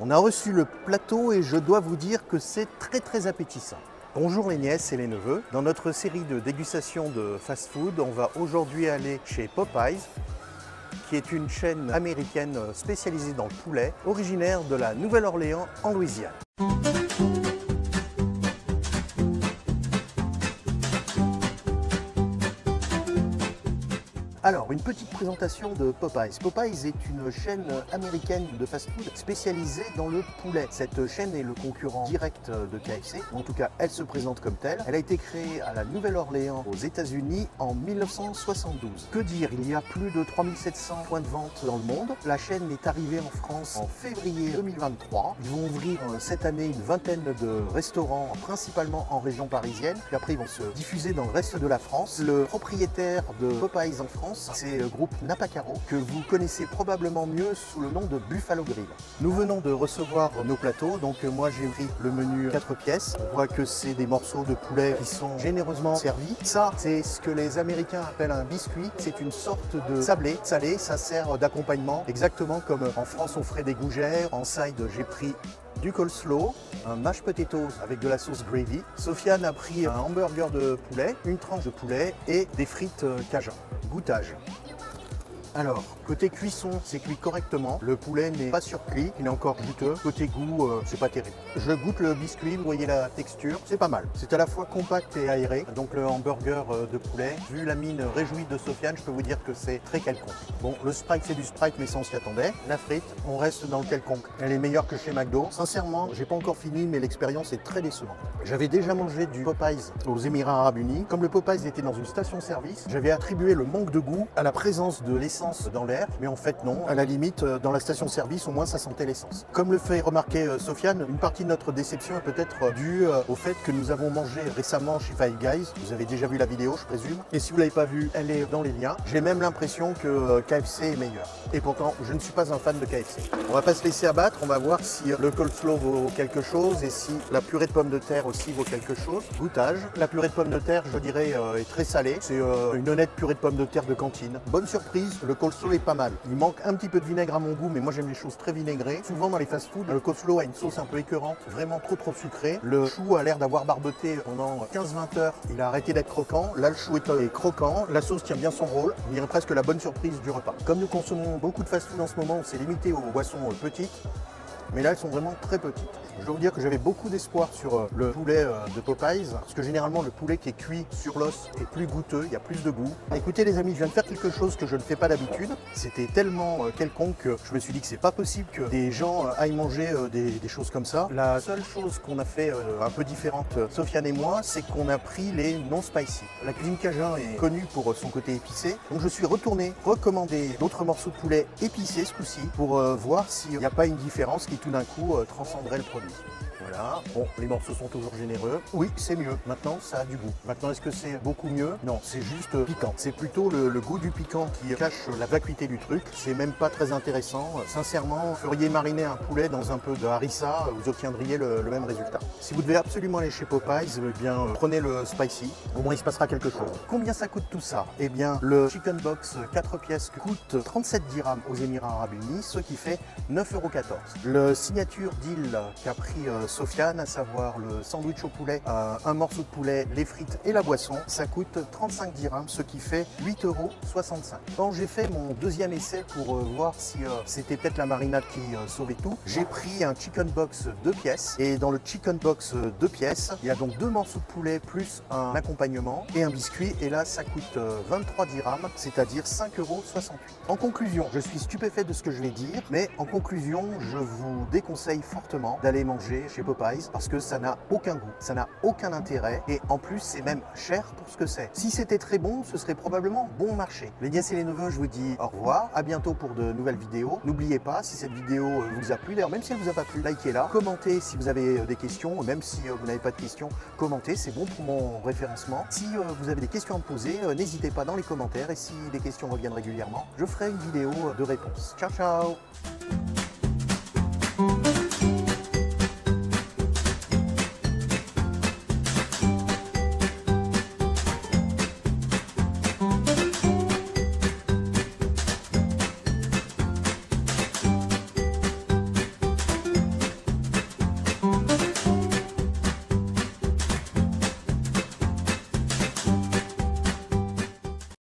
On a reçu le plateau et je dois vous dire que c'est très appétissant. Bonjour les nièces et les neveux. Dans notre série de dégustation de fast-food, on va aujourd'hui aller chez Popeyes, qui est une chaîne américaine spécialisée dans le poulet, originaire de la Nouvelle-Orléans en Louisiane. Alors, une petite présentation de Popeyes. Popeyes est une chaîne américaine de fast-food spécialisée dans le poulet. Cette chaîne est le concurrent direct de KFC. En tout cas, elle se présente comme telle. Elle a été créée à la Nouvelle-Orléans aux États-Unis en 1972. Que dire, il y a plus de 3700 points de vente dans le monde. La chaîne est arrivée en France en février 2023. Ils vont ouvrir cette année une vingtaine de restaurants, principalement en région parisienne. Puis après, ils vont se diffuser dans le reste de la France. Le propriétaire de Popeyes en France, c'est le groupe Napacaro, que vous connaissez probablement mieux sous le nom de Buffalo Grill. Nous venons de recevoir nos plateaux, donc moi j'ai pris le menu 4 pièces. On voit que c'est des morceaux de poulet qui sont généreusement servis. Ça, c'est ce que les Américains appellent un biscuit. C'est une sorte de sablé. Salé, ça sert d'accompagnement, exactement comme en France on ferait des gougères. En side, j'ai pris du coleslaw, un mashed potatoes avec de la sauce gravy. Sofiane a pris un hamburger de poulet, une tranche de poulet et des frites cajun. Goûtage. Alors, côté cuisson, c'est cuit correctement. Le poulet n'est pas surcuit, il est encore juteux. Côté goût, c'est pas terrible. Je goûte le biscuit, vous voyez la texture, c'est pas mal. C'est à la fois compact et aéré. Donc le hamburger de poulet, vu la mine réjouie de Sofiane, je peux vous dire que c'est très quelconque. Bon, le Sprite, c'est du Sprite, mais ça on s'y attendait. La frite, on reste dans le quelconque. Elle est meilleure que chez McDo. Sincèrement, j'ai pas encore fini, mais l'expérience est très décevante. J'avais déjà mangé du Popeyes aux Émirats Arabes Unis. Comme le Popeyes était dans une station-service, j'avais attribué le manque de goût à la présence de l'essence dans l'air, mais en fait non, à la limite dans la station-service au moins ça sentait l'essence. Comme le fait remarquer Sofiane, une partie de notre déception est peut-être due au fait que nous avons mangé récemment chez Five Guys. Vous avez déjà vu la vidéo je présume, et si vous ne l'avez pas vue, elle est dans les liens. J'ai même l'impression que KFC est meilleur, et pourtant je ne suis pas un fan de KFC. On va pas se laisser abattre, on va voir si le coleslaw vaut quelque chose et si la purée de pommes de terre aussi vaut quelque chose. Goûtage, la purée de pommes de terre je dirais est très salée, c'est une honnête purée de pommes de terre de cantine. Bonne surprise, le coleslaw est pas mal. Il manque un petit peu de vinaigre à mon goût, mais moi j'aime les choses très vinaigrées. Souvent dans les fast-food, le coleslaw a une sauce un peu écœurante, vraiment trop sucrée. Le chou a l'air d'avoir barboté pendant 15-20 heures. Il a arrêté d'être croquant. Là le chou est croquant, la sauce tient bien son rôle. On dirait presque la bonne surprise du repas. Comme nous consommons beaucoup de fast-food en ce moment, on s'est limité aux boissons petites. Mais là, elles sont vraiment très petites. Je dois vous dire que j'avais beaucoup d'espoir sur le poulet de Popeyes, parce que généralement, le poulet qui est cuit sur l'os est plus goûteux, il y a plus de goût. Écoutez les amis, je viens de faire quelque chose que je ne fais pas d'habitude. C'était tellement quelconque que je me suis dit que c'est pas possible que des gens aillent manger des choses comme ça. La seule chose qu'on a fait un peu différente, Sofiane et moi, c'est qu'on a pris les non spicy. La cuisine cajun est connue pour son côté épicé, donc je suis retourné recommander d'autres morceaux de poulet épicés ce coup-ci pour voir s'il n'y a pas une différence qui tout d'un coup transcenderait le produit. Voilà, bon, les morceaux sont toujours généreux. Oui, c'est mieux. Maintenant, ça a du goût. Maintenant, est-ce que c'est beaucoup mieux? Non, c'est juste piquant. C'est plutôt le goût du piquant qui cache la vacuité du truc. C'est même pas très intéressant. Sincèrement, vous feriez mariner un poulet dans un peu de harissa, vous obtiendriez le même résultat. Si vous devez absolument aller chez Popeyes, eh bien, prenez le spicy. Au moins, il se passera quelque chose. Combien ça coûte tout ça? Eh bien, le chicken box 4 pièces coûte 37 dirhams aux Émirats Arabes Unis, ce qui fait 9,14 €. Le signature deal qu'a pris Sofiane, à savoir le sandwich au poulet, un morceau de poulet, les frites et la boisson, ça coûte 35 dirhams, ce qui fait 8,65 €. Quand j'ai fait mon deuxième essai pour voir si c'était peut-être la marinade qui sauvait tout, j'ai pris un chicken box 2 pièces, et dans le chicken box 2 pièces, il y a donc 2 morceaux de poulet plus un accompagnement et un biscuit, et là ça coûte 23 dirhams, c'est-à-dire 5,68 €. En conclusion, je suis stupéfait de ce que je vais dire, mais en conclusion, je vous déconseille fortement d'aller manger chez Popeyes parce que ça n'a aucun goût, ça n'a aucun intérêt, et en plus c'est même cher pour ce que c'est. Si c'était très bon, ce serait probablement bon marché. Les nièces et les neveux, je vous dis au revoir, à bientôt pour de nouvelles vidéos. N'oubliez pas, si cette vidéo vous a plu, d'ailleurs même si elle vous a pas plu, likez-la, commentez si vous avez des questions, même si vous n'avez pas de questions, commentez, c'est bon pour mon référencement. Si vous avez des questions à me poser, n'hésitez pas dans les commentaires, et si les questions reviennent régulièrement, je ferai une vidéo de réponse. Ciao ciao.